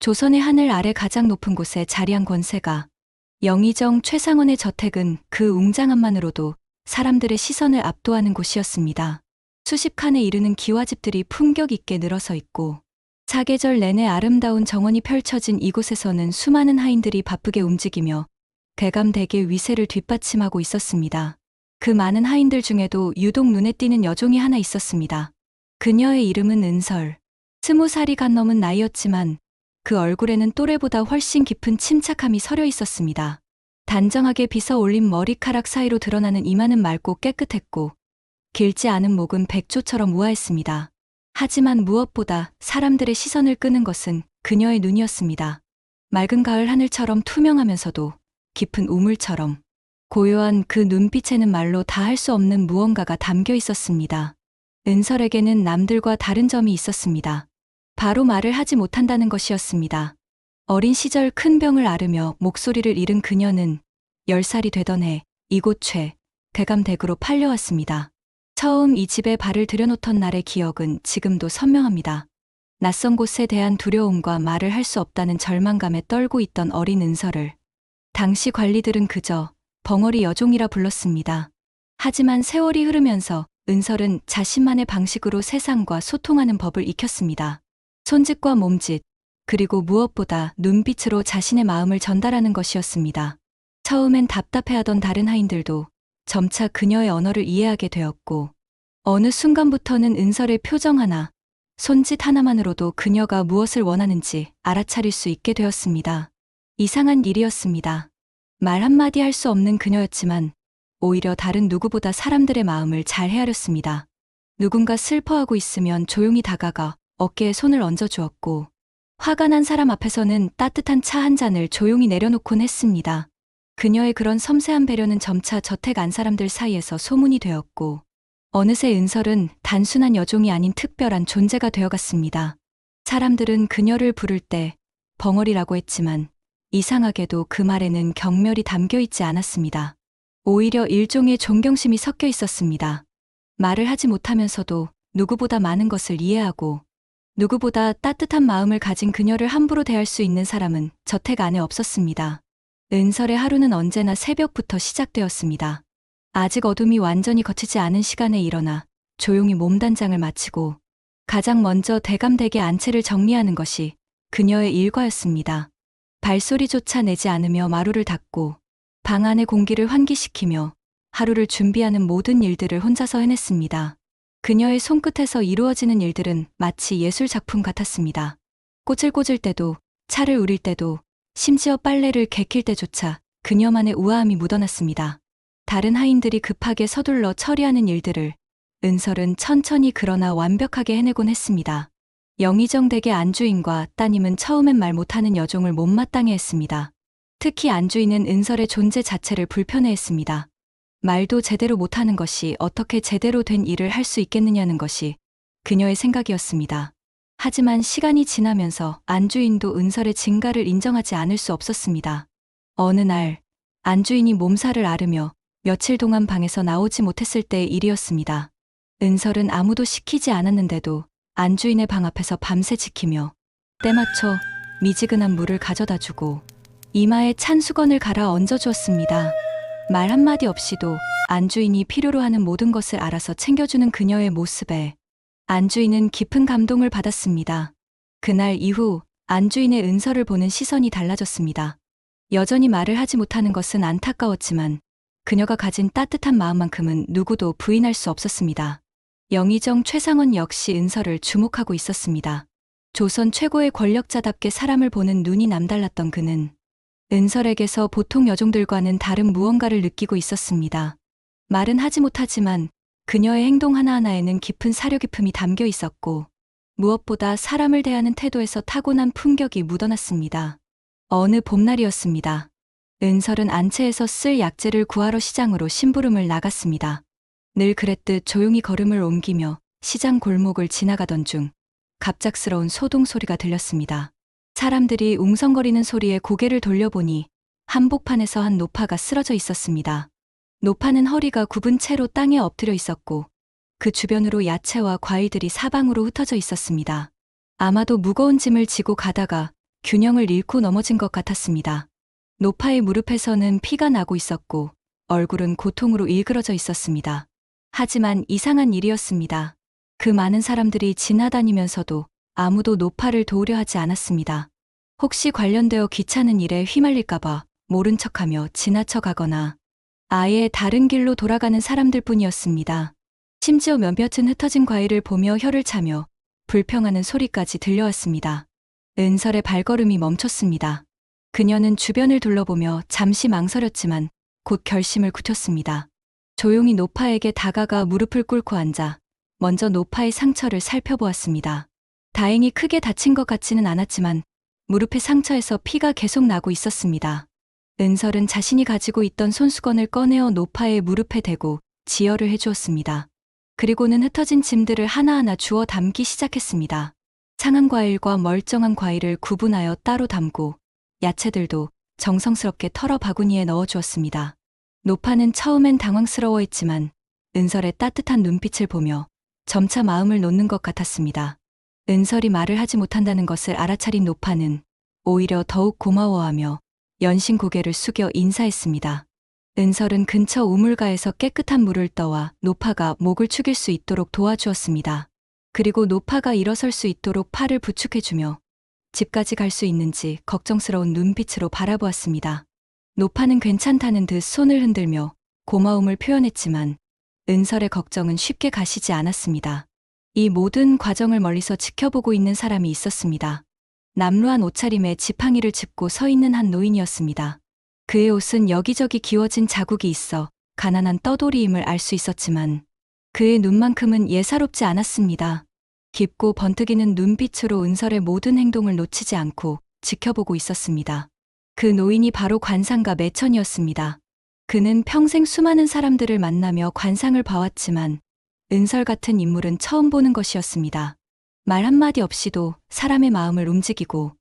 조선의 하늘 아래 가장 높은 곳에 자리한 권세가 영의정 최상원의 저택은 그 웅장함만으로도 사람들의 시선을 압도하는 곳이었습니다. 수십 칸에 이르는 기와집들이 품격 있게 늘어서 있고 사계절 내내 아름다운 정원이 펼쳐진 이곳에서는 수많은 하인들이 바쁘게 움직이며 대감대기의 위세를 뒷받침하고 있었습니다. 그 많은 하인들 중에도 유독 눈에 띄는 여종이 하나 있었습니다. 그녀의 이름은 은설. 20살이 갓 넘은 나이였지만 그 얼굴에는 또래보다 훨씬 깊은 침착함이 서려 있었습니다. 단정하게 빗어 올린 머리카락 사이로 드러나는 이마는 맑고 깨끗했고 길지 않은 목은 백조처럼 우아했습니다. 하지만 무엇보다 사람들의 시선을 끄는 것은 그녀의 눈이었습니다. 맑은 가을 하늘처럼 투명하면서도 깊은 우물처럼 고요한 그 눈빛에는 말로 다 할 수 없는 무언가가 담겨 있었습니다. 은설에게는 남들과 다른 점이 있었습니다. 바로 말을 하지 못한다는 것이었습니다. 어린 시절 큰 병을 앓으며 목소리를 잃은 그녀는 10살이 되던 해 이곳 대감댁으로 팔려왔습니다. 처음 이 집에 발을 들여놓던 날의 기억은 지금도 선명합니다. 낯선 곳에 대한 두려움과 말을 할 수 없다는 절망감에 떨고 있던 어린 은설을 당시 관리들은 그저 벙어리 여종이라 불렀습니다. 하지만 세월이 흐르면서 은설은 자신만의 방식으로 세상과 소통하는 법을 익혔습니다. 손짓과 몸짓, 그리고 무엇보다 눈빛으로 자신의 마음을 전달하는 것이었습니다. 처음엔 답답해하던 다른 하인들도 점차 그녀의 언어를 이해하게 되었고 어느 순간부터는 은설의 표정 하나, 손짓 하나만으로도 그녀가 무엇을 원하는지 알아차릴 수 있게 되었습니다. 이상한 일이었습니다. 말 한마디 할 수 없는 그녀였지만 오히려 다른 누구보다 사람들의 마음을 잘 헤아렸습니다. 누군가 슬퍼하고 있으면 조용히 다가가 어깨에 손을 얹어주었고 화가 난 사람 앞에서는 따뜻한 차 한 잔을 조용히 내려놓곤 했습니다. 그녀의 그런 섬세한 배려는 점차 저택 안 사람들 사이에서 소문이 되었고 어느새 은설은 단순한 여종이 아닌 특별한 존재가 되어갔습니다. 사람들은 그녀를 부를 때 벙어리라고 했지만 이상하게도 그 말에는 경멸이 담겨 있지 않았습니다. 오히려 일종의 존경심이 섞여 있었습니다. 말을 하지 못하면서도 누구보다 많은 것을 이해하고 누구보다 따뜻한 마음을 가진 그녀를 함부로 대할 수 있는 사람은 저택 안에 없었습니다. 은설의 하루는 언제나 새벽부터 시작되었습니다. 아직 어둠이 완전히 걷히지 않은 시간에 일어나 조용히 몸단장을 마치고 가장 먼저 대감댁의 안채를 정리하는 것이 그녀의 일과였습니다. 발소리조차 내지 않으며 마루를 닦고 방 안의 공기를 환기시키며 하루를 준비하는 모든 일들을 혼자서 해냈습니다. 그녀의 손끝에서 이루어지는 일들은 마치 예술 작품 같았습니다. 꽃을 꽂을 때도, 차를 우릴 때도, 심지어 빨래를 개킬 때조차 그녀만의 우아함이 묻어났습니다. 다른 하인들이 급하게 서둘러 처리하는 일들을 은설은 천천히 그러나 완벽하게 해내곤 했습니다. 영의정 댁의 안주인과 따님은 처음엔 말 못하는 여종을 못마땅해 했습니다. 특히 안주인은 은설의 존재 자체를 불편해했습니다. 말도 제대로 못하는 것이 어떻게 제대로 된 일을 할 수 있겠느냐는 것이 그녀의 생각이었습니다. 하지만 시간이 지나면서 안주인도 은설의 증가를 인정하지 않을 수 없었습니다. 어느 날 안주인이 몸살을 앓으며 며칠 동안 방에서 나오지 못했을 때의 일이었습니다. 은설은 아무도 시키지 않았는데도 안주인의 방 앞에서 밤새 지키며 때맞춰 미지근한 물을 가져다주고 이마에 찬 수건을 갈아 얹어주었습니다. 말 한마디 없이도 안주인이 필요로 하는 모든 것을 알아서 챙겨주는 그녀의 모습에 안주인은 깊은 감동을 받았습니다. 그날 이후 안주인의 은설을 보는 시선이 달라졌습니다. 여전히 말을 하지 못하는 것은 안타까웠지만 그녀가 가진 따뜻한 마음만큼은 누구도 부인할 수 없었습니다. 영의정 최상원 역시 은설을 주목하고 있었습니다. 조선 최고의 권력자답게 사람을 보는 눈이 남달랐던 그는 은설에게서 보통 여종들과는 다른 무언가를 느끼고 있었습니다. 말은 하지 못하지만 그녀의 행동 하나하나에는 깊은 사려 깊음이 담겨 있었고 무엇보다 사람을 대하는 태도에서 타고난 품격이 묻어났습니다. 어느 봄날이었습니다. 은설은 안채에서 쓸 약재를 구하러 시장으로 심부름을 나갔습니다. 늘 그랬듯 조용히 걸음을 옮기며 시장 골목을 지나가던 중 갑작스러운 소동 소리가 들렸습니다. 사람들이 웅성거리는 소리에 고개를 돌려보니 한복판에서 한 노파가 쓰러져 있었습니다. 노파는 허리가 굽은 채로 땅에 엎드려 있었고 그 주변으로 야채와 과일들이 사방으로 흩어져 있었습니다. 아마도 무거운 짐을 지고 가다가 균형을 잃고 넘어진 것 같았습니다. 노파의 무릎에서는 피가 나고 있었고 얼굴은 고통으로 일그러져 있었습니다. 하지만 이상한 일이었습니다. 그 많은 사람들이 지나다니면서도 아무도 노파를 도우려 하지 않았습니다. 혹시 관련되어 귀찮은 일에 휘말릴까봐 모른 척하며 지나쳐가거나 아예 다른 길로 돌아가는 사람들 뿐이었습니다. 심지어 몇몇은 흩어진 과일을 보며 혀를 차며 불평하는 소리까지 들려왔습니다. 은설의 발걸음이 멈췄습니다. 그녀는 주변을 둘러보며 잠시 망설였지만 곧 결심을 굳혔습니다. 조용히 노파에게 다가가 무릎을 꿇고 앉아 먼저 노파의 상처를 살펴보았습니다. 다행히 크게 다친 것 같지는 않았지만 무릎의 상처에서 피가 계속 나고 있었습니다. 은설은 자신이 가지고 있던 손수건을 꺼내어 노파의 무릎에 대고 지혈을 해주었습니다. 그리고는 흩어진 짐들을 하나하나 주워 담기 시작했습니다. 상한 과일과 멀쩡한 과일을 구분하여 따로 담고 야채들도 정성스럽게 털어 바구니에 넣어주었습니다. 노파는 처음엔 당황스러워했지만 은설의 따뜻한 눈빛을 보며 점차 마음을 놓는 것 같았습니다. 은설이 말을 하지 못한다는 것을 알아차린 노파는 오히려 더욱 고마워하며 연신 고개를 숙여 인사했습니다. 은설은 근처 우물가에서 깨끗한 물을 떠와 노파가 목을 축일 수 있도록 도와주었습니다. 그리고 노파가 일어설 수 있도록 팔을 부축해주며 집까지 갈 수 있는지 걱정스러운 눈빛으로 바라보았습니다. 노파는 괜찮다는 듯 손을 흔들며 고마움을 표현했지만 은설의 걱정은 쉽게 가시지 않았습니다. 이 모든 과정을 멀리서 지켜보고 있는 사람이 있었습니다. 남루한 옷차림에 지팡이를 짚고 서 있는 한 노인이었습니다. 그의 옷은 여기저기 기워진 자국이 있어 가난한 떠돌이임을 알 수 있었지만 그의 눈만큼은 예사롭지 않았습니다. 깊고 번뜩이는 눈빛으로 은설의 모든 행동을 놓치지 않고 지켜보고 있었습니다. 그 노인이 바로 관상가 매천이었습니다. 그는 평생 수많은 사람들을 만나며 관상을 봐왔지만 은설 같은 인물은 처음 보는 것이었습니다. 말 한마디 없이도 사람의 마음을 움직이고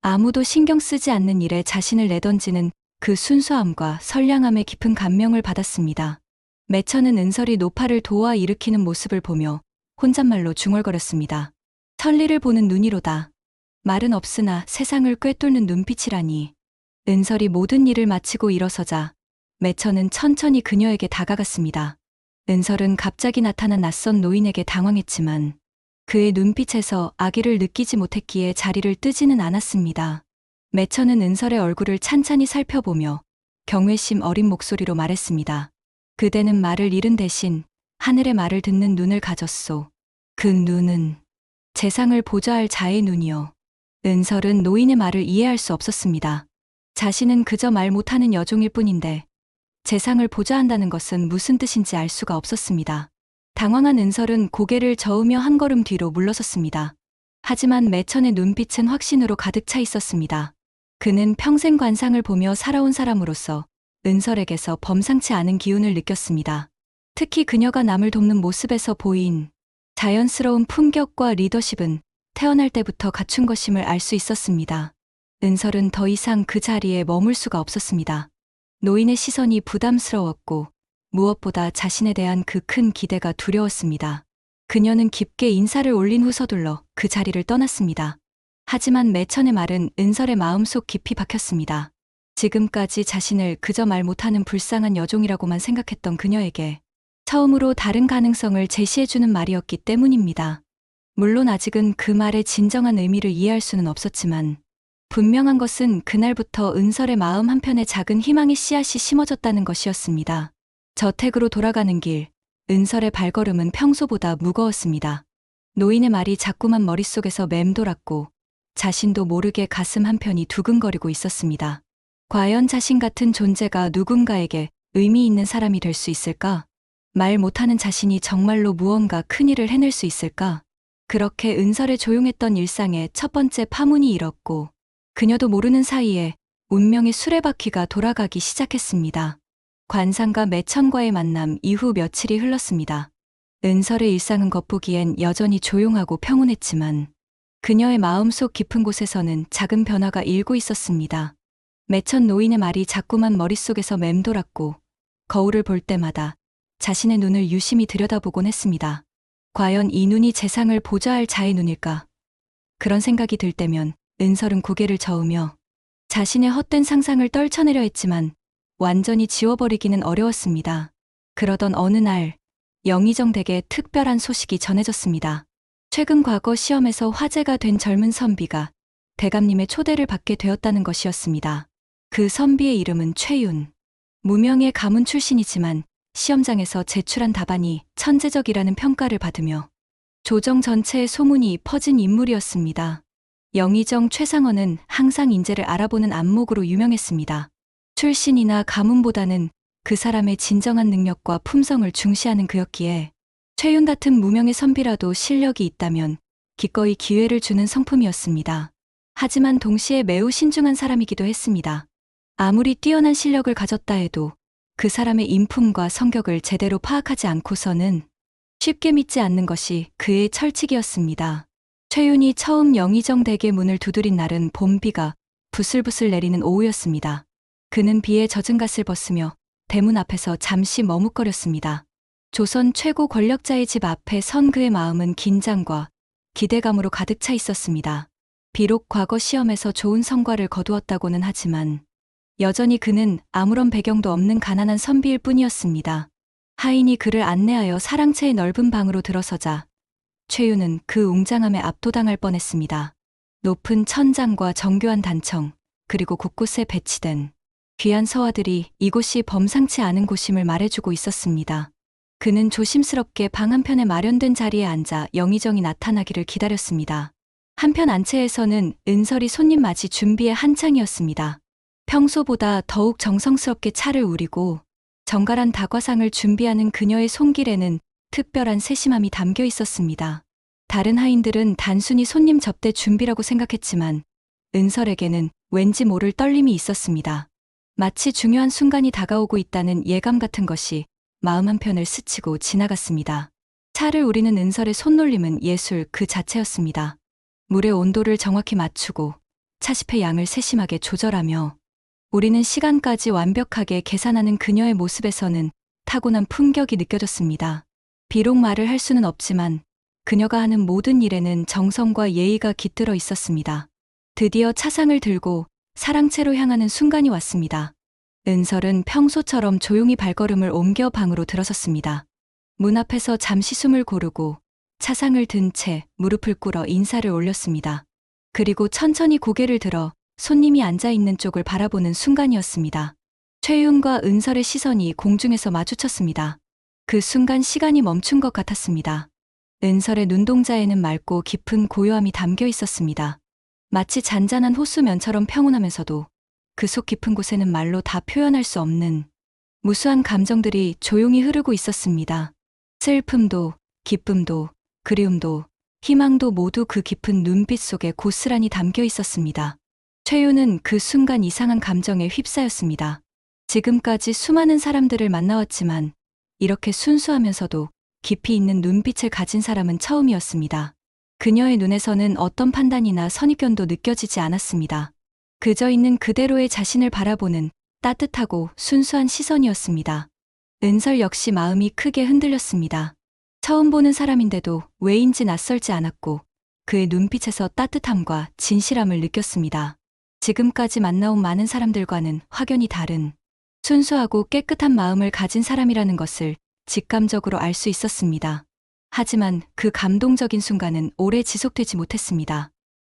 아무도 신경 쓰지 않는 일에 자신을 내던지는 그 순수함과 선량함에 깊은 감명을 받았습니다. 매천은 은설이 노파를 도와 일으키는 모습을 보며 혼잣말로 중얼거렸습니다. 천리를 보는 눈이로다. 말은 없으나 세상을 꿰뚫는 눈빛이라니. 은설이 모든 일을 마치고 일어서자 매천은 천천히 그녀에게 다가갔습니다. 은설은 갑자기 나타난 낯선 노인에게 당황했지만 그의 눈빛에서 악의를 느끼지 못했기에 자리를 뜨지는 않았습니다. 매천은 은설의 얼굴을 찬찬히 살펴보며 경외심 어린 목소리로 말했습니다. 그대는 말을 잃은 대신 하늘의 말을 듣는 눈을 가졌소. 그 눈은 재상을 보좌할 자의 눈이요. 은설은 노인의 말을 이해할 수 없었습니다. 자신은 그저 말 못하는 여종일 뿐인데 재상을 보좌한다는 것은 무슨 뜻인지 알 수가 없었습니다. 당황한 은설은 고개를 저으며 한 걸음 뒤로 물러섰습니다. 하지만 매천의 눈빛은 확신으로 가득 차 있었습니다. 그는 평생 관상을 보며 살아온 사람으로서 은설에게서 범상치 않은 기운을 느꼈습니다. 특히 그녀가 남을 돕는 모습에서 보인 자연스러운 품격과 리더십은 태어날 때부터 갖춘 것임을 알 수 있었습니다. 은설은 더 이상 그 자리에 머물 수가 없었습니다. 노인의 시선이 부담스러웠고 무엇보다 자신에 대한 그 큰 기대가 두려웠습니다. 그녀는 깊게 인사를 올린 후 서둘러 그 자리를 떠났습니다. 하지만 매천의 말은 은설의 마음속 깊이 박혔습니다. 지금까지 자신을 그저 말 못하는 불쌍한 여종이라고만 생각했던 그녀에게 처음으로 다른 가능성을 제시해주는 말이었기 때문입니다. 물론 아직은 그 말의 진정한 의미를 이해할 수는 없었지만 분명한 것은 그날부터 은설의 마음 한편에 작은 희망의 씨앗이 심어졌다는 것이었습니다. 저택으로 돌아가는 길, 은설의 발걸음은 평소보다 무거웠습니다. 노인의 말이 자꾸만 머릿속에서 맴돌았고 자신도 모르게 가슴 한편이 두근거리고 있었습니다. 과연 자신 같은 존재가 누군가에게 의미 있는 사람이 될 수 있을까? 말 못하는 자신이 정말로 무언가 큰일을 해낼 수 있을까? 그렇게 은설의 조용했던 일상에 첫 번째 파문이 일었고 그녀도 모르는 사이에 운명의 수레바퀴가 돌아가기 시작했습니다. 관상가 매천과의 만남 이후 며칠이 흘렀습니다. 은설의 일상은 겉보기엔 여전히 조용하고 평온했지만 그녀의 마음속 깊은 곳에서는 작은 변화가 일고 있었습니다. 매천 노인의 말이 자꾸만 머릿속에서 맴돌았고 거울을 볼 때마다 자신의 눈을 유심히 들여다보곤 했습니다. 과연 이 눈이 재상을 보좌할 자의 눈일까? 그런 생각이 들 때면 은설은 고개를 저으며 자신의 헛된 상상을 떨쳐내려 했지만 완전히 지워버리기는 어려웠습니다. 그러던 어느 날 영의정 댁에 특별한 소식이 전해졌습니다. 최근 과거 시험에서 화제가 된 젊은 선비가 대감님의 초대를 받게 되었다는 것이었습니다. 그 선비의 이름은 최윤. 무명의 가문 출신이지만 시험장에서 제출한 답안이 천재적이라는 평가를 받으며 조정 전체에 소문이 퍼진 인물이었습니다. 영의정 최상원은 항상 인재를 알아보는 안목으로 유명했습니다. 출신이나 가문보다는 그 사람의 진정한 능력과 품성을 중시하는 그였기에 최윤 같은 무명의 선비라도 실력이 있다면 기꺼이 기회를 주는 성품이었습니다. 하지만 동시에 매우 신중한 사람이기도 했습니다. 아무리 뛰어난 실력을 가졌다 해도 그 사람의 인품과 성격을 제대로 파악하지 않고서는 쉽게 믿지 않는 것이 그의 철칙이었습니다. 최윤이 처음 영의정 댁의 문을 두드린 날은 봄비가 부슬부슬 내리는 오후였습니다. 그는 비에 젖은 갓을 벗으며 대문 앞에서 잠시 머뭇거렸습니다. 조선 최고 권력자의 집 앞에 선 그의 마음은 긴장과 기대감으로 가득 차 있었습니다. 비록 과거 시험에서 좋은 성과를 거두었다고는 하지만 여전히 그는 아무런 배경도 없는 가난한 선비일 뿐이었습니다. 하인이 그를 안내하여 사랑채의 넓은 방으로 들어서자 최윤은 그 웅장함에 압도당할 뻔했습니다. 높은 천장과 정교한 단청, 그리고 곳곳에 배치된 귀한 서화들이 이곳이 범상치 않은 곳임을 말해주고 있었습니다. 그는 조심스럽게 방 한편에 마련된 자리에 앉아 영의정이 나타나기를 기다렸습니다. 한편 안채에서는 은설이 손님 맞이 준비에 한창이었습니다. 평소보다 더욱 정성스럽게 차를 우리고 정갈한 다과상을 준비하는 그녀의 손길에는 특별한 세심함이 담겨 있었습니다. 다른 하인들은 단순히 손님 접대 준비라고 생각했지만 은설에게는 왠지 모를 떨림이 있었습니다. 마치 중요한 순간이 다가오고 있다는 예감 같은 것이 마음 한편을 스치고 지나갔습니다. 차를 우리는 은설의 손놀림은 예술 그 자체였습니다. 물의 온도를 정확히 맞추고 차십의 양을 세심하게 조절하며 우리는 시간까지 완벽하게 계산하는 그녀의 모습에서는 타고난 품격이 느껴졌습니다. 비록 말을 할 수는 없지만 그녀가 하는 모든 일에는 정성과 예의가 깃들어 있었습니다. 드디어 차상을 들고 사랑채로 향하는 순간이 왔습니다. 은설은 평소처럼 조용히 발걸음을 옮겨 방으로 들어섰습니다. 문 앞에서 잠시 숨을 고르고 차상을 든 채 무릎을 꿇어 인사를 올렸습니다. 그리고 천천히 고개를 들어 손님이 앉아있는 쪽을 바라보는 순간이었습니다. 최윤과 은설의 시선이 공중에서 마주쳤습니다. 그 순간 시간이 멈춘 것 같았습니다. 은설의 눈동자에는 맑고 깊은 고요함이 담겨 있었습니다. 마치 잔잔한 호수면처럼 평온하면서도 그 속 깊은 곳에는 말로 다 표현할 수 없는 무수한 감정들이 조용히 흐르고 있었습니다. 슬픔도, 기쁨도, 그리움도, 희망도 모두 그 깊은 눈빛 속에 고스란히 담겨 있었습니다. 최윤은 그 순간 이상한 감정에 휩싸였습니다. 지금까지 수많은 사람들을 만나왔지만 이렇게 순수하면서도 깊이 있는 눈빛을 가진 사람은 처음이었습니다. 그녀의 눈에서는 어떤 판단이나 선입견도 느껴지지 않았습니다. 그저 있는 그대로의 자신을 바라보는 따뜻하고 순수한 시선이었습니다. 은설 역시 마음이 크게 흔들렸습니다. 처음 보는 사람인데도 왜인지 낯설지 않았고 그의 눈빛에서 따뜻함과 진실함을 느꼈습니다. 지금까지 만나온 많은 사람들과는 확연히 다른 순수하고 깨끗한 마음을 가진 사람이라는 것을 직감적으로 알 수 있었습니다. 하지만 그 감동적인 순간은 오래 지속되지 못했습니다.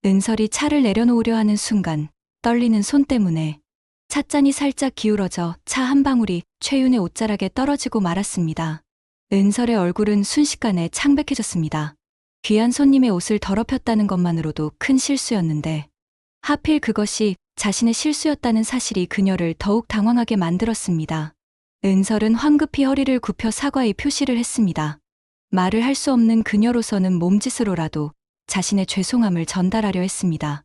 은설이 차를 내려놓으려 하는 순간 떨리는 손 때문에 찻잔이 살짝 기울어져 차 한 방울이 최윤의 옷자락에 떨어지고 말았습니다. 은설의 얼굴은 순식간에 창백해졌습니다. 귀한 손님의 옷을 더럽혔다는 것만으로도 큰 실수였는데 하필 그것이 자신의 실수였다는 사실이 그녀를 더욱 당황하게 만들었습니다. 은설은 황급히 허리를 굽혀 사과의 표시를 했습니다. 말을 할 수 없는 그녀로서는 몸짓으로라도 자신의 죄송함을 전달하려 했습니다.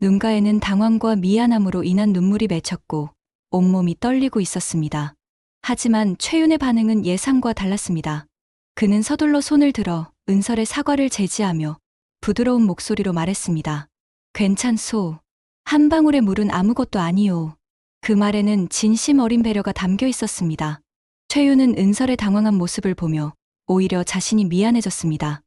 눈가에는 당황과 미안함으로 인한 눈물이 맺혔고 온몸이 떨리고 있었습니다. 하지만 최윤의 반응은 예상과 달랐습니다. 그는 서둘러 손을 들어 은설의 사과를 제지하며 부드러운 목소리로 말했습니다. 괜찮소. 한 방울의 물은 아무것도 아니오. 그 말에는 진심 어린 배려가 담겨 있었습니다. 최윤은 은설의 당황한 모습을 보며 오히려 자신이 미안해졌습니다.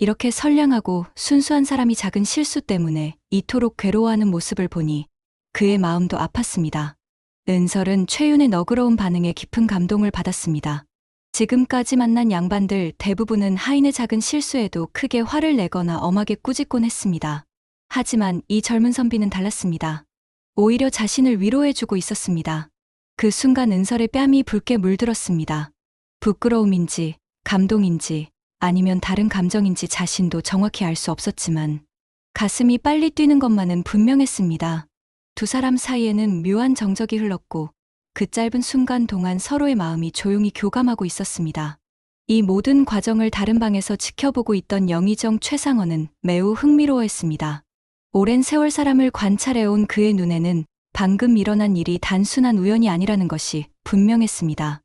이렇게 선량하고 순수한 사람이 작은 실수 때문에 이토록 괴로워하는 모습을 보니 그의 마음도 아팠습니다. 은설은 최윤의 너그러운 반응에 깊은 감동을 받았습니다. 지금까지 만난 양반들 대부분은 하인의 작은 실수에도 크게 화를 내거나 엄하게 꾸짖곤 했습니다. 하지만 이 젊은 선비는 달랐습니다. 오히려 자신을 위로해주고 있었습니다. 그 순간 은설의 뺨이 붉게 물들었습니다. 부끄러움인지 감동인지 아니면 다른 감정인지 자신도 정확히 알 수 없었지만 가슴이 빨리 뛰는 것만은 분명했습니다. 두 사람 사이에는 묘한 정적이 흘렀고 그 짧은 순간 동안 서로의 마음이 조용히 교감하고 있었습니다. 이 모든 과정을 다른 방에서 지켜보고 있던 영의정 최상원은 매우 흥미로워했습니다. 오랜 세월 사람을 관찰해온 그의 눈에는 방금 일어난 일이 단순한 우연이 아니라는 것이 분명했습니다.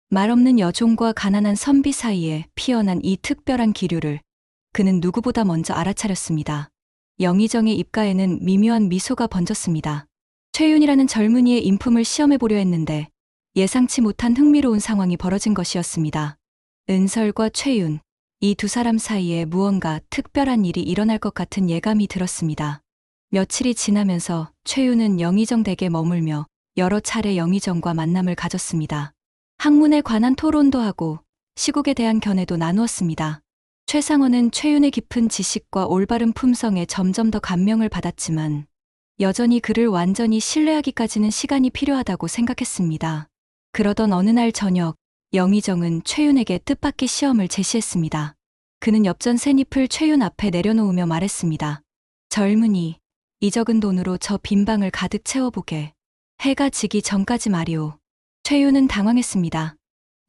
말없는 여종과 가난한 선비 사이에 피어난 이 특별한 기류를 그는 누구보다 먼저 알아차렸습니다. 영의정의 입가에는 미묘한 미소가 번졌습니다. 최윤이라는 젊은이의 인품을 시험해보려 했는데 예상치 못한 흥미로운 상황이 벌어진 것이었습니다. 은설과 최윤, 이 두 사람 사이에 무언가 특별한 일이 일어날 것 같은 예감이 들었습니다. 며칠이 지나면서 최윤은 영의정 댁에 머물며 여러 차례 영의정과 만남을 가졌습니다. 학문에 관한 토론도 하고 시국에 대한 견해도 나누었습니다. 최상원은 최윤의 깊은 지식과 올바른 품성에 점점 더 감명을 받았지만 여전히 그를 완전히 신뢰하기까지는 시간이 필요하다고 생각했습니다. 그러던 어느 날 저녁, 영의정은 최윤에게 뜻밖의 시험을 제시했습니다. 그는 엽전 샌잎을 최윤 앞에 내려놓으며 말했습니다. 젊은이, 이 적은 돈으로 저 빈 방을 가득 채워보게. 해가 지기 전까지 말이오. 최윤은 당황했습니다.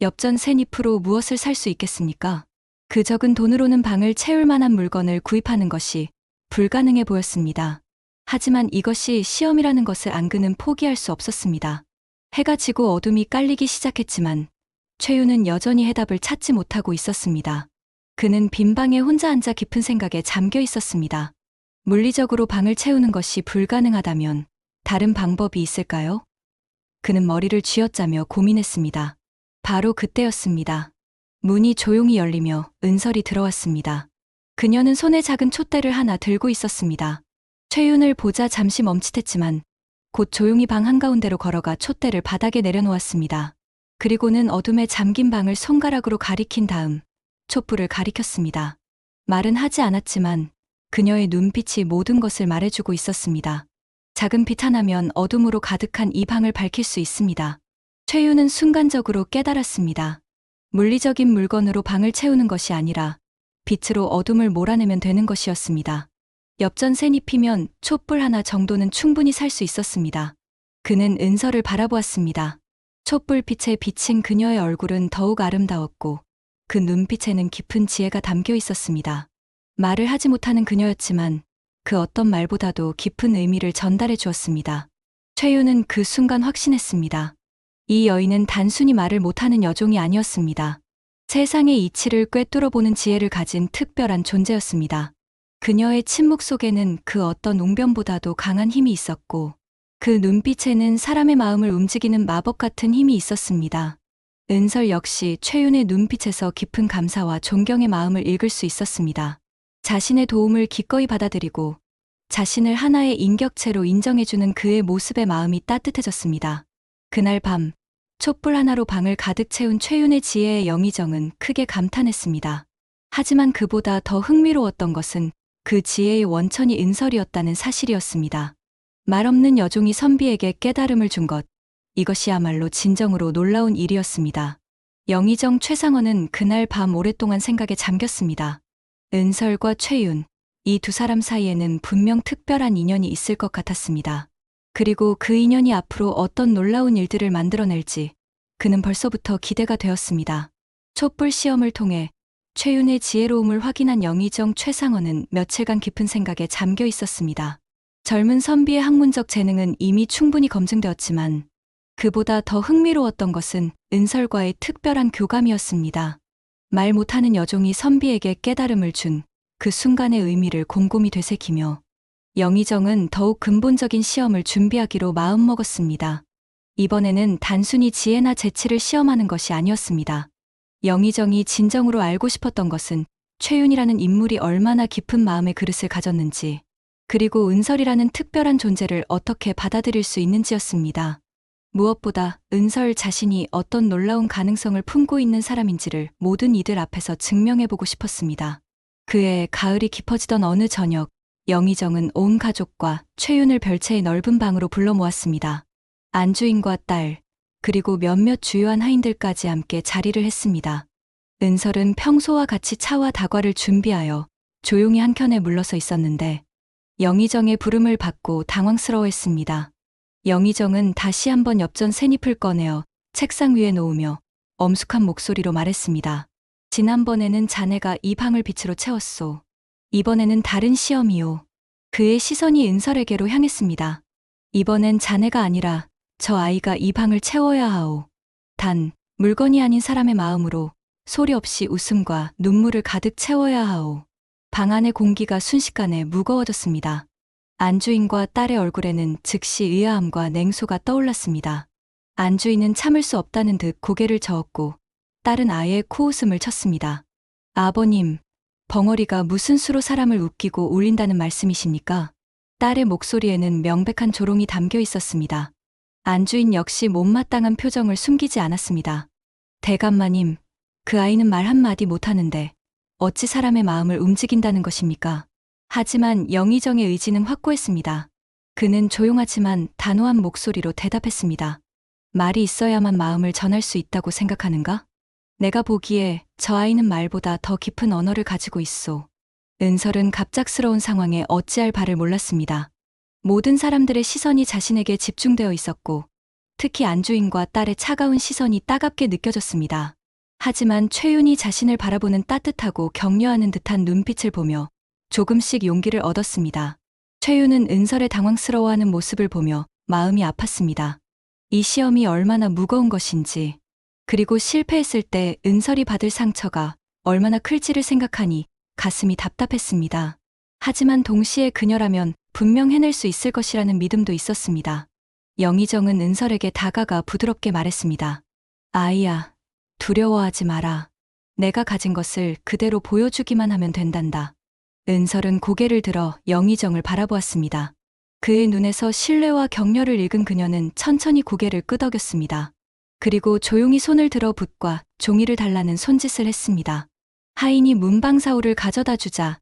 엽전 샌잎으로 무엇을 살 수 있겠습니까? 그 적은 돈으로는 방을 채울 만한 물건을 구입하는 것이 불가능해 보였습니다. 하지만 이것이 시험이라는 것을 안 그는 포기할 수 없었습니다. 해가 지고 어둠이 깔리기 시작했지만 최윤은 여전히 해답을 찾지 못하고 있었습니다. 그는 빈 방에 혼자 앉아 깊은 생각에 잠겨 있었습니다. 물리적으로 방을 채우는 것이 불가능하다면 다른 방법이 있을까요? 그는 머리를 쥐어짜며 고민했습니다. 바로 그때였습니다. 문이 조용히 열리며 은설이 들어왔습니다. 그녀는 손에 작은 촛대를 하나 들고 있었습니다. 최윤을 보자 잠시 멈칫했지만 곧 조용히 방 한가운데로 걸어가 촛대를 바닥에 내려놓았습니다. 그리고는 어둠에 잠긴 방을 손가락으로 가리킨 다음 촛불을 가리켰습니다. 말은 하지 않았지만 그녀의 눈빛이 모든 것을 말해주고 있었습니다. 작은 빛 하나면 어둠으로 가득한 이 방을 밝힐 수 있습니다. 최윤은 순간적으로 깨달았습니다. 물리적인 물건으로 방을 채우는 것이 아니라 빛으로 어둠을 몰아내면 되는 것이었습니다. 엽전 샌잎이면 촛불 하나 정도는 충분히 살 수 있었습니다. 그는 은설을 바라보았습니다. 촛불빛에 비친 그녀의 얼굴은 더욱 아름다웠고 그 눈빛에는 깊은 지혜가 담겨 있었습니다. 말을 하지 못하는 그녀였지만 그 어떤 말보다도 깊은 의미를 전달해 주었습니다. 최윤은 그 순간 확신했습니다. 이 여인은 단순히 말을 못하는 여종이 아니었습니다. 세상의 이치를 꿰뚫어보는 지혜를 가진 특별한 존재였습니다. 그녀의 침묵 속에는 그 어떤 웅변보다도 강한 힘이 있었고 그 눈빛에는 사람의 마음을 움직이는 마법 같은 힘이 있었습니다. 은설 역시 최윤의 눈빛에서 깊은 감사와 존경의 마음을 읽을 수 있었습니다. 자신의 도움을 기꺼이 받아들이고 자신을 하나의 인격체로 인정해주는 그의 모습에 마음이 따뜻해졌습니다. 그날 밤, 촛불 하나로 방을 가득 채운 최윤의 지혜에 영의정은 크게 감탄했습니다. 하지만 그보다 더 흥미로웠던 것은 그 지혜의 원천이 은설이었다는 사실이었습니다. 말없는 여종이 선비에게 깨달음을 준 것, 이것이야말로 진정으로 놀라운 일이었습니다. 영의정 최상원은 그날 밤 오랫동안 생각에 잠겼습니다. 은설과 최윤, 이 두 사람 사이에는 분명 특별한 인연이 있을 것 같았습니다. 그리고 그 인연이 앞으로 어떤 놀라운 일들을 만들어낼지 그는 벌써부터 기대가 되었습니다. 촛불 시험을 통해 최윤의 지혜로움을 확인한 영의정 최상원은 며칠간 깊은 생각에 잠겨 있었습니다. 젊은 선비의 학문적 재능은 이미 충분히 검증되었지만 그보다 더 흥미로웠던 것은 은설과의 특별한 교감이었습니다. 말 못하는 여종이 선비에게 깨달음을 준 그 순간의 의미를 곰곰이 되새기며 영의정은 더욱 근본적인 시험을 준비하기로 마음먹었습니다. 이번에는 단순히 지혜나 재치를 시험하는 것이 아니었습니다. 영의정이 진정으로 알고 싶었던 것은 최윤이라는 인물이 얼마나 깊은 마음의 그릇을 가졌는지, 그리고 은설이라는 특별한 존재를 어떻게 받아들일 수 있는지였습니다. 무엇보다 은설 자신이 어떤 놀라운 가능성을 품고 있는 사람인지를 모든 이들 앞에서 증명해보고 싶었습니다. 그해 가을이 깊어지던 어느 저녁, 영희정은 온 가족과 최윤을 별채의 넓은 방으로 불러 모았습니다. 안주인과 딸, 그리고 몇몇 주요한 하인들까지 함께 자리를 했습니다. 은설은 평소와 같이 차와 다과를 준비하여 조용히 한켠에 물러서 있었는데 영희정의 부름을 받고 당황스러워했습니다. 영희정은 다시 한번 엽전 샌잎을 꺼내어 책상 위에 놓으며 엄숙한 목소리로 말했습니다. 지난번에는 자네가 이 방을 빛으로 채웠소. 이번에는 다른 시험이요. 그의 시선이 은설에게로 향했습니다. 이번엔 자네가 아니라 저 아이가 이 방을 채워야 하오. 단, 물건이 아닌 사람의 마음으로 소리 없이 웃음과 눈물을 가득 채워야 하오. 방 안의 공기가 순식간에 무거워졌습니다. 안주인과 딸의 얼굴에는 즉시 의아함과 냉소가 떠올랐습니다. 안주인은 참을 수 없다는 듯 고개를 저었고 딸은 아예 코웃음을 쳤습니다. 아버님, 벙어리가 무슨 수로 사람을 웃기고 울린다는 말씀이십니까? 딸의 목소리에는 명백한 조롱이 담겨 있었습니다. 안주인 역시 못마땅한 표정을 숨기지 않았습니다. 대감마님, 그 아이는 말 한마디 못하는데 어찌 사람의 마음을 움직인다는 것입니까? 하지만 영희정의 의지는 확고했습니다. 그는 조용하지만 단호한 목소리로 대답했습니다. 말이 있어야만 마음을 전할 수 있다고 생각하는가? 내가 보기에 저 아이는 말보다 더 깊은 언어를 가지고 있소. 은설은 갑작스러운 상황에 어찌할 바를 몰랐습니다. 모든 사람들의 시선이 자신에게 집중되어 있었고 특히 안주인과 딸의 차가운 시선이 따갑게 느껴졌습니다. 하지만 최윤이 자신을 바라보는 따뜻하고 격려하는 듯한 눈빛을 보며 조금씩 용기를 얻었습니다. 최윤은 은설의 당황스러워하는 모습을 보며 마음이 아팠습니다. 이 시험이 얼마나 무거운 것인지, 그리고 실패했을 때 은설이 받을 상처가 얼마나 클지를 생각하니 가슴이 답답했습니다. 하지만 동시에 그녀라면 분명 해낼 수 있을 것이라는 믿음도 있었습니다. 영희정은 은설에게 다가가 부드럽게 말했습니다. 아이야, 두려워하지 마라. 내가 가진 것을 그대로 보여주기만 하면 된단다. 은설은 고개를 들어 영희정을 바라보았습니다. 그의 눈에서 신뢰와 격려를 읽은 그녀는 천천히 고개를 끄덕였습니다. 그리고 조용히 손을 들어 붓과 종이를 달라는 손짓을 했습니다. 하인이 문방사우를 가져다 주자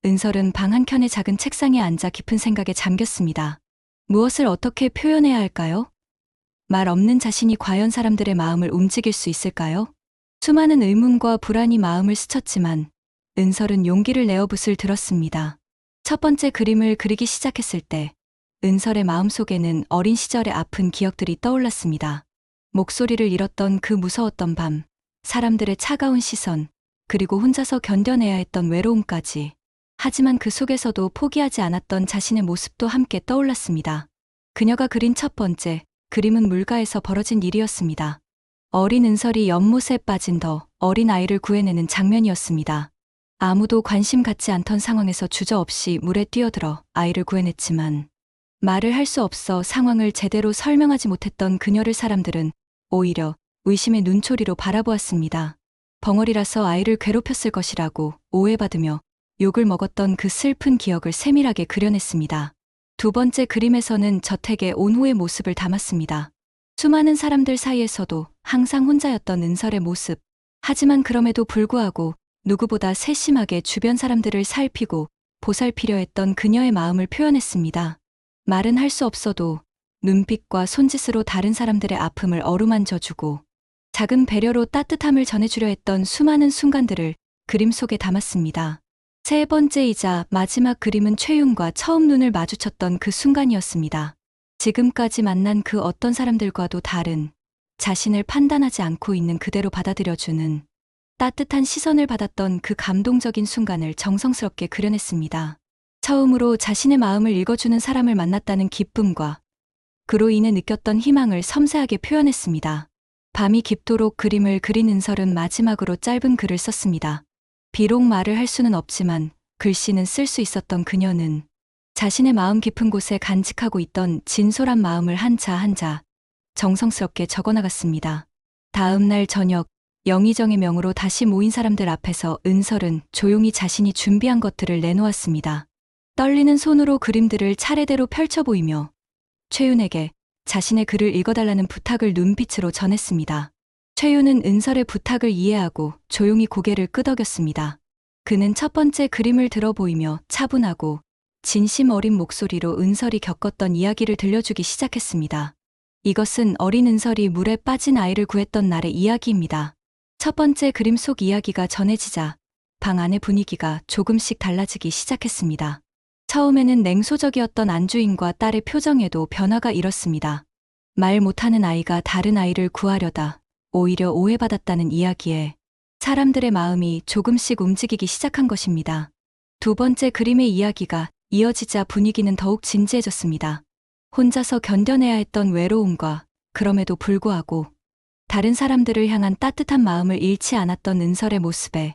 은설은 방 한켠의 작은 책상에 앉아 깊은 생각에 잠겼습니다. 무엇을 어떻게 표현해야 할까요? 말 없는 자신이 과연 사람들의 마음을 움직일 수 있을까요? 수많은 의문과 불안이 마음을 스쳤지만 은설은 용기를 내어 붓을 들었습니다. 첫 번째 그림을 그리기 시작했을 때 은설의 마음속에는 어린 시절의 아픈 기억들이 떠올랐습니다. 목소리를 잃었던 그 무서웠던 밤, 사람들의 차가운 시선, 그리고 혼자서 견뎌내야 했던 외로움까지. 하지만 그 속에서도 포기하지 않았던 자신의 모습도 함께 떠올랐습니다. 그녀가 그린 첫 번째 그림은 물가에서 벌어진 일이었습니다. 어린 은설이 연못에 빠진 더 어린 아이를 구해내는 장면이었습니다. 아무도 관심 갖지 않던 상황에서 주저없이 물에 뛰어들어 아이를 구해냈지만 말을 할 수 없어 상황을 제대로 설명하지 못했던 그녀를 사람들은 오히려 의심의 눈초리로 바라보았습니다. 벙어리라서 아이를 괴롭혔을 것이라고 오해받으며 욕을 먹었던 그 슬픈 기억을 세밀하게 그려냈습니다. 두 번째 그림에서는 저택의 온후의 모습을 담았습니다. 수많은 사람들 사이에서도 항상 혼자였던 은설의 모습. 하지만 그럼에도 불구하고 누구보다 세심하게 주변 사람들을 살피고 보살피려 했던 그녀의 마음을 표현했습니다. 말은 할 수 없어도 눈빛과 손짓으로 다른 사람들의 아픔을 어루만져주고 작은 배려로 따뜻함을 전해주려 했던 수많은 순간들을 그림 속에 담았습니다. 세 번째이자 마지막 그림은 최윤과 처음 눈을 마주쳤던 그 순간이었습니다. 지금까지 만난 그 어떤 사람들과도 다른 자신을 판단하지 않고 있는 그대로 받아들여주는 따뜻한 시선을 받았던 그 감동적인 순간을 정성스럽게 그려냈습니다. 처음으로 자신의 마음을 읽어주는 사람을 만났다는 기쁨과 그로 인해 느꼈던 희망을 섬세하게 표현했습니다. 밤이 깊도록 그림을 그린 은설은 마지막으로 짧은 글을 썼습니다. 비록 말을 할 수는 없지만 글씨는 쓸 수 있었던 그녀는 자신의 마음 깊은 곳에 간직하고 있던 진솔한 마음을 한자 한자 정성스럽게 적어나갔습니다. 다음 날 저녁 영의정의 명으로 다시 모인 사람들 앞에서 은설은 조용히 자신이 준비한 것들을 내놓았습니다. 떨리는 손으로 그림들을 차례대로 펼쳐 보이며 최윤에게 자신의 글을 읽어달라는 부탁을 눈빛으로 전했습니다. 최윤은 은설의 부탁을 이해하고 조용히 고개를 끄덕였습니다. 그는 첫 번째 그림을 들어 보이며 차분하고 진심 어린 목소리로 은설이 겪었던 이야기를 들려주기 시작했습니다. 이것은 어린 은설이 물에 빠진 아이를 구했던 날의 이야기입니다. 첫 번째 그림 속 이야기가 전해지자 방 안의 분위기가 조금씩 달라지기 시작했습니다. 처음에는 냉소적이었던 안주인과 딸의 표정에도 변화가 일었습니다. 말 못하는 아이가 다른 아이를 구하려다 오히려 오해받았다는 이야기에 사람들의 마음이 조금씩 움직이기 시작한 것입니다. 두 번째 그림의 이야기가 이어지자 분위기는 더욱 진지해졌습니다. 혼자서 견뎌내야 했던 외로움과 그럼에도 불구하고 다른 사람들을 향한 따뜻한 마음을 잃지 않았던 은설의 모습에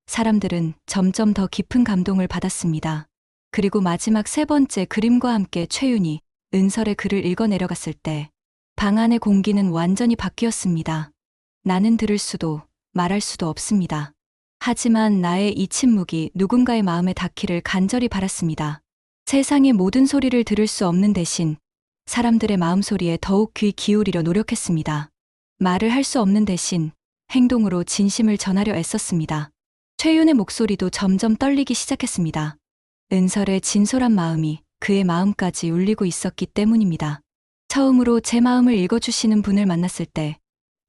사람들은 점점 더 깊은 감동을 받았습니다. 그리고 마지막 세 번째 그림과 함께 최윤이 은설의 글을 읽어 내려갔을 때 방 안의 공기는 완전히 바뀌었습니다. 나는 들을 수도 말할 수도 없습니다. 하지만 나의 이 침묵이 누군가의 마음에 닿기를 간절히 바랐습니다. 세상의 모든 소리를 들을 수 없는 대신 사람들의 마음소리에 더욱 귀 기울이려 노력했습니다. 말을 할 수 없는 대신 행동으로 진심을 전하려 애썼습니다. 최윤의 목소리도 점점 떨리기 시작했습니다. 은설의 진솔한 마음이 그의 마음까지 울리고 있었기 때문입니다. 처음으로 제 마음을 읽어주시는 분을 만났을 때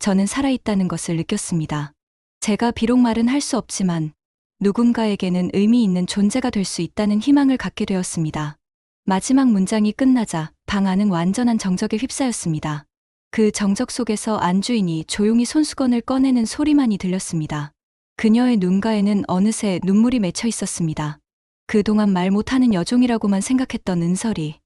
저는 살아있다는 것을 느꼈습니다. 제가 비록 말은 할 수 없지만 누군가에게는 의미 있는 존재가 될 수 있다는 희망을 갖게 되었습니다. 마지막 문장이 끝나자 방 안은 완전한 정적에 휩싸였습니다. 그 정적 속에서 안주인이 조용히 손수건을 꺼내는 소리만이 들렸습니다. 그녀의 눈가에는 어느새 눈물이 맺혀 있었습니다. 그동안 말 못하는 여종이라고만 생각했던 은설이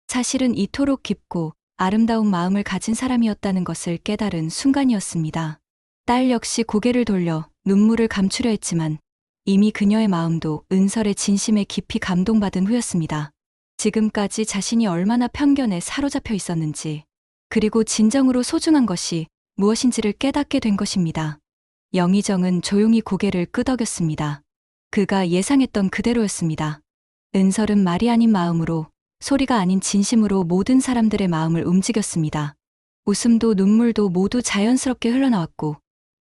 사실은 이토록 깊고 아름다운 마음을 가진 사람이었다는 것을 깨달은 순간이었습니다. 딸 역시 고개를 돌려 눈물을 감추려 했지만 이미 그녀의 마음도 은설의 진심에 깊이 감동받은 후였습니다. 지금까지 자신이 얼마나 편견에 사로잡혀 있었는지, 그리고 진정으로 소중한 것이 무엇인지를 깨닫게 된 것입니다. 영의정은 조용히 고개를 끄덕였습니다. 그가 예상했던 그대로였습니다. 은설은 말이 아닌 마음으로, 소리가 아닌 진심으로 모든 사람들의 마음을 움직였습니다. 웃음도 눈물도 모두 자연스럽게 흘러나왔고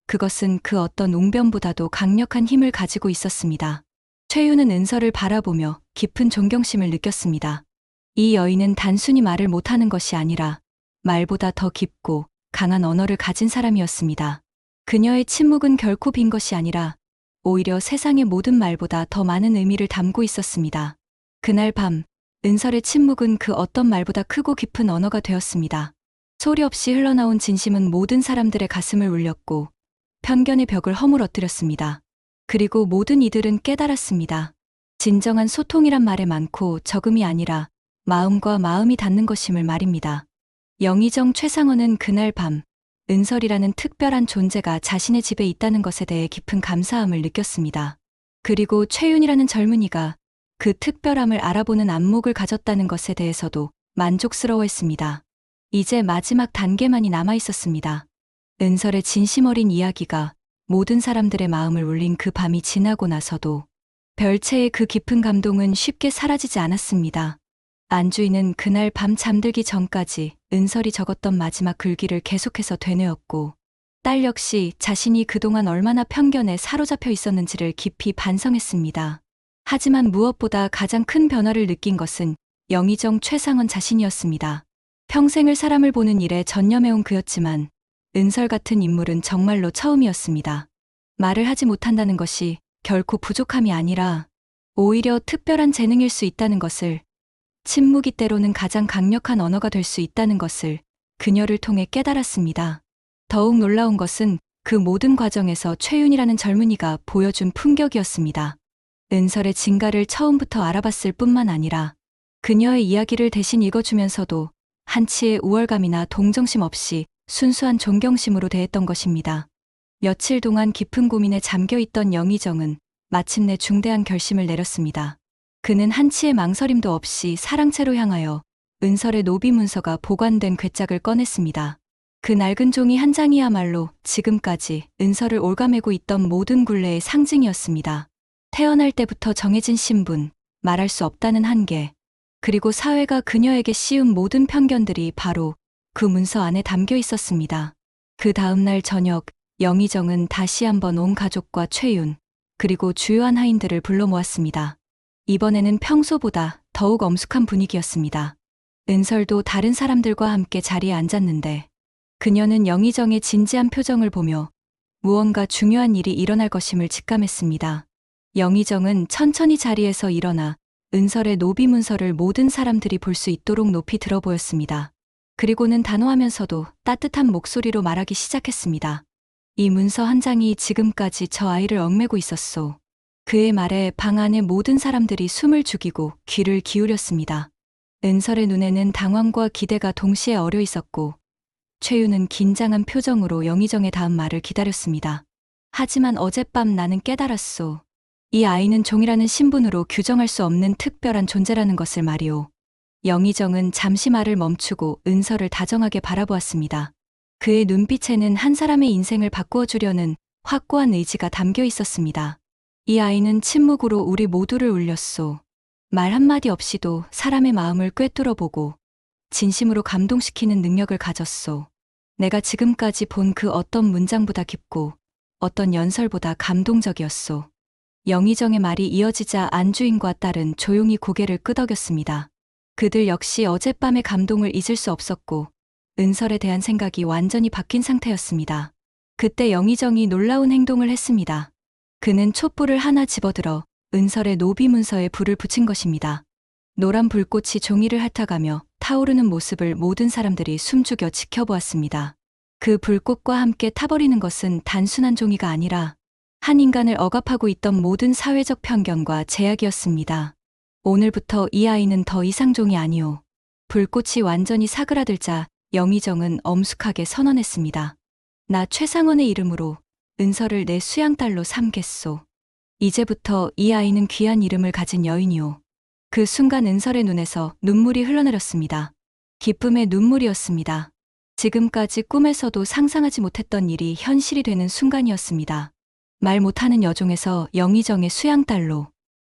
그것은 그 어떤 웅변보다도 강력한 힘을 가지고 있었습니다. 최윤은 은설을 바라보며 깊은 존경심을 느꼈습니다. 이 여인은 단순히 말을 못하는 것이 아니라 말보다 더 깊고 강한 언어를 가진 사람이었습니다. 그녀의 침묵은 결코 빈 것이 아니라 오히려 세상의 모든 말보다 더 많은 의미를 담고 있었습니다. 그날 밤 은설의 침묵은 그 어떤 말보다 크고 깊은 언어가 되었습니다. 소리 없이 흘러나온 진심은 모든 사람들의 가슴을 울렸고 편견의 벽을 허물어뜨렸습니다. 그리고 모든 이들은 깨달았습니다. 진정한 소통이란 말에 많고 적음이 아니라 마음과 마음이 닿는 것임을 말입니다. 영의정 최상원은 그날 밤 은설이라는 특별한 존재가 자신의 집에 있다는 것에 대해 깊은 감사함을 느꼈습니다. 그리고 최윤이라는 젊은이가 그 특별함을 알아보는 안목을 가졌다는 것에 대해서도 만족스러워했습니다. 이제 마지막 단계만이 남아 있었습니다. 은설의 진심 어린 이야기가 모든 사람들의 마음을 울린 그 밤이 지나고 나서도 별채의 그 깊은 감동은 쉽게 사라지지 않았습니다. 안주인은 그날 밤 잠들기 전까지 은설이 적었던 마지막 글귀를 계속해서 되뇌었고 딸 역시 자신이 그동안 얼마나 편견에 사로잡혀 있었는지를 깊이 반성했습니다. 하지만 무엇보다 가장 큰 변화를 느낀 것은 영의정 최상원 자신이었습니다. 평생을 사람을 보는 일에 전념해온 그였지만 은설 같은 인물은 정말로 처음이었습니다. 말을 하지 못한다는 것이 결코 부족함이 아니라 오히려 특별한 재능일 수 있다는 것을, 침묵이 때로는 가장 강력한 언어가 될 수 있다는 것을 그녀를 통해 깨달았습니다. 더욱 놀라운 것은 그 모든 과정에서 최윤이라는 젊은이가 보여준 품격이었습니다. 은설의 진가를 처음부터 알아봤을 뿐만 아니라 그녀의 이야기를 대신 읽어주면서도 한치의 우월감이나 동정심 없이 순수한 존경심으로 대했던 것입니다. 며칠 동안 깊은 고민에 잠겨있던 영의정은 마침내 중대한 결심을 내렸습니다. 그는 한치의 망설임도 없이 사랑채로 향하여 은설의 노비 문서가 보관된 괴짝을 꺼냈습니다. 그 낡은 종이 한 장이야말로 지금까지 은서를 올가매고 있던 모든 굴레의 상징이었습니다. 태어날 때부터 정해진 신분, 말할 수 없다는 한계, 그리고 사회가 그녀에게 씌운 모든 편견들이 바로 그 문서 안에 담겨 있었습니다. 그 다음 날 저녁, 영희정은 다시 한번 온 가족과 최윤, 그리고 주요한 하인들을 불러 모았습니다. 이번에는 평소보다 더욱 엄숙한 분위기였습니다. 은설도 다른 사람들과 함께 자리에 앉았는데 그녀는 영희정의 진지한 표정을 보며 무언가 중요한 일이 일어날 것임을 직감했습니다. 영희정은 천천히 자리에서 일어나 은설의 노비 문서를 모든 사람들이 볼 수 있도록 높이 들어 보였습니다. 그리고는 단호하면서도 따뜻한 목소리로 말하기 시작했습니다. 이 문서 한 장이 지금까지 저 아이를 얽매고 있었소. 그의 말에 방 안의 모든 사람들이 숨을 죽이고 귀를 기울였습니다. 은설의 눈에는 당황과 기대가 동시에 어려 있었고 최윤은 긴장한 표정으로 영희정의 다음 말을 기다렸습니다. 하지만 어젯밤 나는 깨달았소. 이 아이는 종이라는 신분으로 규정할 수 없는 특별한 존재라는 것을 말이오. 영희정은 잠시 말을 멈추고 은설을 다정하게 바라보았습니다. 그의 눈빛에는 한 사람의 인생을 바꾸어 주려는 확고한 의지가 담겨 있었습니다. 이 아이는 침묵으로 우리 모두를 울렸소. 말 한마디 없이도 사람의 마음을 꿰뚫어보고 진심으로 감동시키는 능력을 가졌소. 내가 지금까지 본 그 어떤 문장보다 깊고 어떤 연설보다 감동적이었소. 영희정의 말이 이어지자 안주인과 딸은 조용히 고개를 끄덕였습니다. 그들 역시 어젯밤의 감동을 잊을 수 없었고 은설에 대한 생각이 완전히 바뀐 상태였습니다. 그때 영희정이 놀라운 행동을 했습니다. 그는 촛불을 하나 집어들어 은설의 노비 문서에 불을 붙인 것입니다. 노란 불꽃이 종이를 핥아가며 타오르는 모습을 모든 사람들이 숨죽여 지켜보았습니다. 그 불꽃과 함께 타버리는 것은 단순한 종이가 아니라 한 인간을 억압하고 있던 모든 사회적 편견과 제약이었습니다. 오늘부터 이 아이는 더 이상 종이 아니오. 불꽃이 완전히 사그라들자 영희정은 엄숙하게 선언했습니다. 나 최상원의 이름으로 은설을 내 수양딸로 삼겠소. 이제부터 이 아이는 귀한 이름을 가진 여인이오. 그 순간 은설의 눈에서 눈물이 흘러내렸습니다. 기쁨의 눈물이었습니다. 지금까지 꿈에서도 상상하지 못했던 일이 현실이 되는 순간이었습니다. 말 못하는 여종에서 영희정의 수양딸로.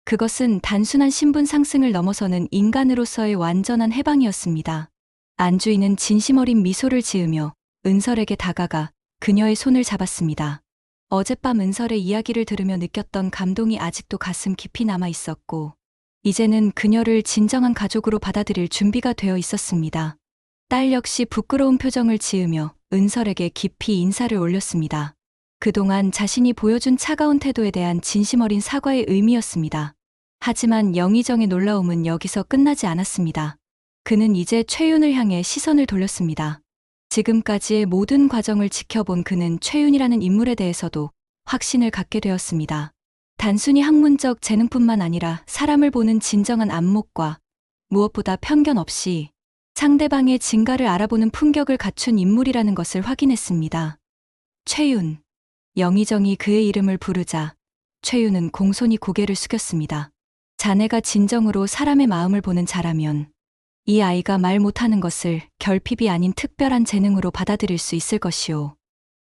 그것은 단순한 신분 상승을 넘어서는 인간으로서의 완전한 해방이었습니다. 안주인은 진심 어린 미소를 지으며 은설에게 다가가 그녀의 손을 잡았습니다. 어젯밤 은설의 이야기를 들으며 느꼈던 감동이 아직도 가슴 깊이 남아 있었고 이제는 그녀를 진정한 가족으로 받아들일 준비가 되어 있었습니다. 딸 역시 부끄러운 표정을 지으며 은설에게 깊이 인사를 올렸습니다. 그동안 자신이 보여준 차가운 태도에 대한 진심 어린 사과의 의미였습니다. 하지만 영희정의 놀라움은 여기서 끝나지 않았습니다. 그는 이제 최윤을 향해 시선을 돌렸습니다. 지금까지의 모든 과정을 지켜본 그는 최윤이라는 인물에 대해서도 확신을 갖게 되었습니다. 단순히 학문적 재능뿐만 아니라 사람을 보는 진정한 안목과 무엇보다 편견 없이 상대방의 진가를 알아보는 품격을 갖춘 인물이라는 것을 확인했습니다. 최윤. 영희정이 그의 이름을 부르자 최윤은 공손히 고개를 숙였습니다. 자네가 진정으로 사람의 마음을 보는 자라면 이 아이가 말 못하는 것을 결핍이 아닌 특별한 재능으로 받아들일 수 있을 것이오.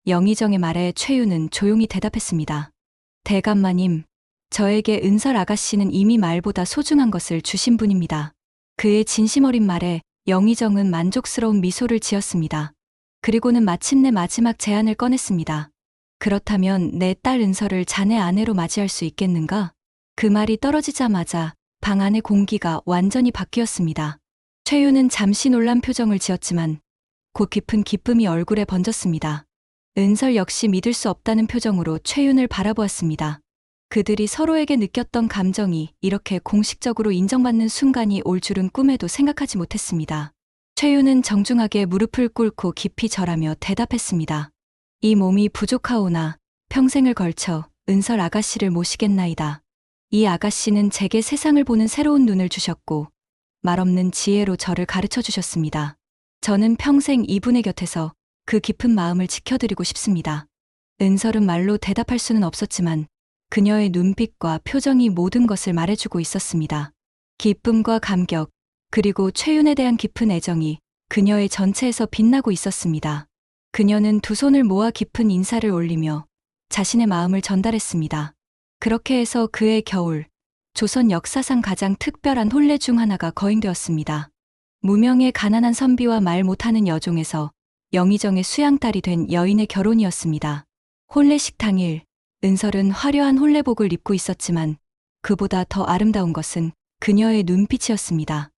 영희정의 말에 최윤은 조용히 대답했습니다. 대감마님, 저에게 은설 아가씨는 이미 말보다 소중한 것을 주신 분입니다. 그의 진심 어린 말에 영희정은 만족스러운 미소를 지었습니다. 그리고는 마침내 마지막 제안을 꺼냈습니다. 그렇다면 내 딸 은설을 자네 아내로 맞이할 수 있겠는가? 그 말이 떨어지자마자 방 안의 공기가 완전히 바뀌었습니다. 최윤은 잠시 놀란 표정을 지었지만 곧 깊은 기쁨이 얼굴에 번졌습니다. 은설 역시 믿을 수 없다는 표정으로 최윤을 바라보았습니다. 그들이 서로에게 느꼈던 감정이 이렇게 공식적으로 인정받는 순간이 올 줄은 꿈에도 생각하지 못했습니다. 최윤은 정중하게 무릎을 꿇고 깊이 절하며 대답했습니다. 이 몸이 부족하오나 평생을 걸쳐 은설 아가씨를 모시겠나이다. 이 아가씨는 제게 세상을 보는 새로운 눈을 주셨고 말없는 지혜로 저를 가르쳐 주셨습니다. 저는 평생 이분의 곁에서 그 깊은 마음을 지켜드리고 싶습니다. 은설은 말로 대답할 수는 없었지만 그녀의 눈빛과 표정이 모든 것을 말해주고 있었습니다. 기쁨과 감격, 그리고 최윤에 대한 깊은 애정이 그녀의 전체에서 빛나고 있었습니다. 그녀는 두 손을 모아 깊은 인사를 올리며 자신의 마음을 전달했습니다. 그렇게 해서 그해 겨울, 조선 역사상 가장 특별한 혼례 중 하나가 거행되었습니다. 무명의 가난한 선비와 말 못하는 여종에서 영의정의 수양딸이 된 여인의 결혼이었습니다. 혼례식 당일, 은설은 화려한 혼례복을 입고 있었지만 그보다 더 아름다운 것은 그녀의 눈빛이었습니다.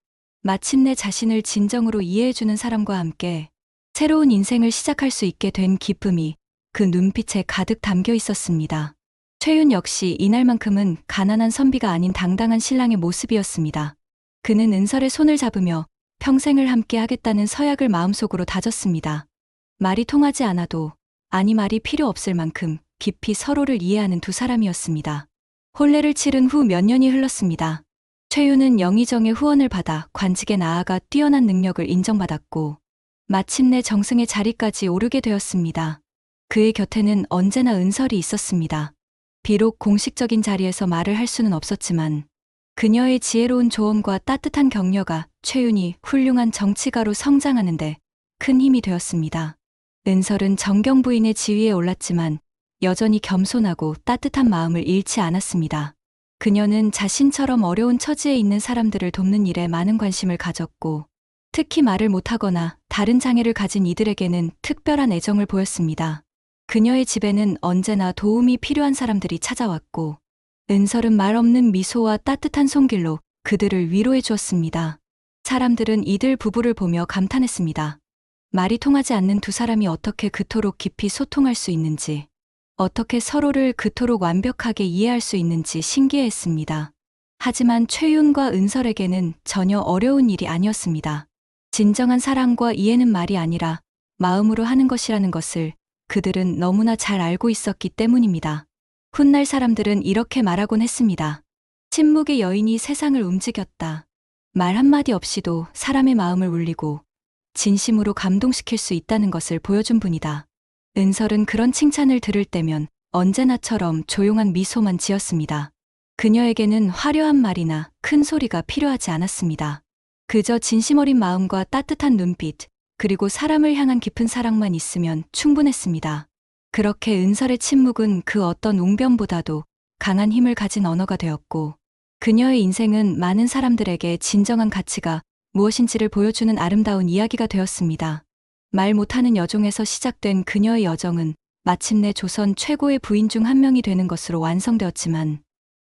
마침내 자신을 진정으로 이해해주는 사람과 함께 새로운 인생을 시작할 수 있게 된 기쁨이 그 눈빛에 가득 담겨 있었습니다. 최윤 역시 이날만큼은 가난한 선비가 아닌 당당한 신랑의 모습이었습니다. 그는 은설의 손을 잡으며 평생을 함께 하겠다는 서약을 마음속으로 다졌습니다. 말이 통하지 않아도 아니 말이 필요 없을 만큼 깊이 서로를 이해하는 두 사람이었습니다. 혼례를 치른 후 몇 년이 흘렀습니다. 최윤은 영의정의 후원을 받아 관직에 나아가 뛰어난 능력을 인정받았고 마침내 정승의 자리까지 오르게 되었습니다. 그의 곁에는 언제나 은설이 있었습니다. 비록 공식적인 자리에서 말을 할 수는 없었지만 그녀의 지혜로운 조언과 따뜻한 격려가 최윤이 훌륭한 정치가로 성장하는데 큰 힘이 되었습니다. 은설은 정경 부인의 지위에 올랐지만 여전히 겸손하고 따뜻한 마음을 잃지 않았습니다. 그녀는 자신처럼 어려운 처지에 있는 사람들을 돕는 일에 많은 관심을 가졌고 특히 말을 못하거나 다른 장애를 가진 이들에게는 특별한 애정을 보였습니다. 그녀의 집에는 언제나 도움이 필요한 사람들이 찾아왔고 은설은 말 없는 미소와 따뜻한 손길로 그들을 위로해 주었습니다. 사람들은 이들 부부를 보며 감탄했습니다. 말이 통하지 않는 두 사람이 어떻게 그토록 깊이 소통할 수 있는지, 어떻게 서로를 그토록 완벽하게 이해할 수 있는지 신기해했습니다. 하지만 최윤과 은설에게는 전혀 어려운 일이 아니었습니다. 진정한 사랑과 이해는 말이 아니라 마음으로 하는 것이라는 것을 그들은 너무나 잘 알고 있었기 때문입니다. 훗날 사람들은 이렇게 말하곤 했습니다. 침묵의 여인이 세상을 움직였다. 말 한마디 없이도 사람의 마음을 울리고 진심으로 감동시킬 수 있다는 것을 보여준 분이다. 은설은 그런 칭찬을 들을 때면 언제나처럼 조용한 미소만 지었습니다. 그녀에게는 화려한 말이나 큰 소리가 필요하지 않았습니다. 그저 진심 어린 마음과 따뜻한 눈빛, 그리고 사람을 향한 깊은 사랑만 있으면 충분했습니다. 그렇게 은설의 침묵은 그 어떤 웅변보다도 강한 힘을 가진 언어가 되었고 그녀의 인생은 많은 사람들에게 진정한 가치가 무엇인지를 보여주는 아름다운 이야기가 되었습니다. 말 못하는 여종에서 시작된 그녀의 여정은 마침내 조선 최고의 부인 중 한 명이 되는 것으로 완성되었지만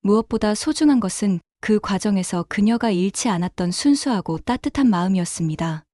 무엇보다 소중한 것은 그 과정에서 그녀가 잃지 않았던 순수하고 따뜻한 마음이었습니다.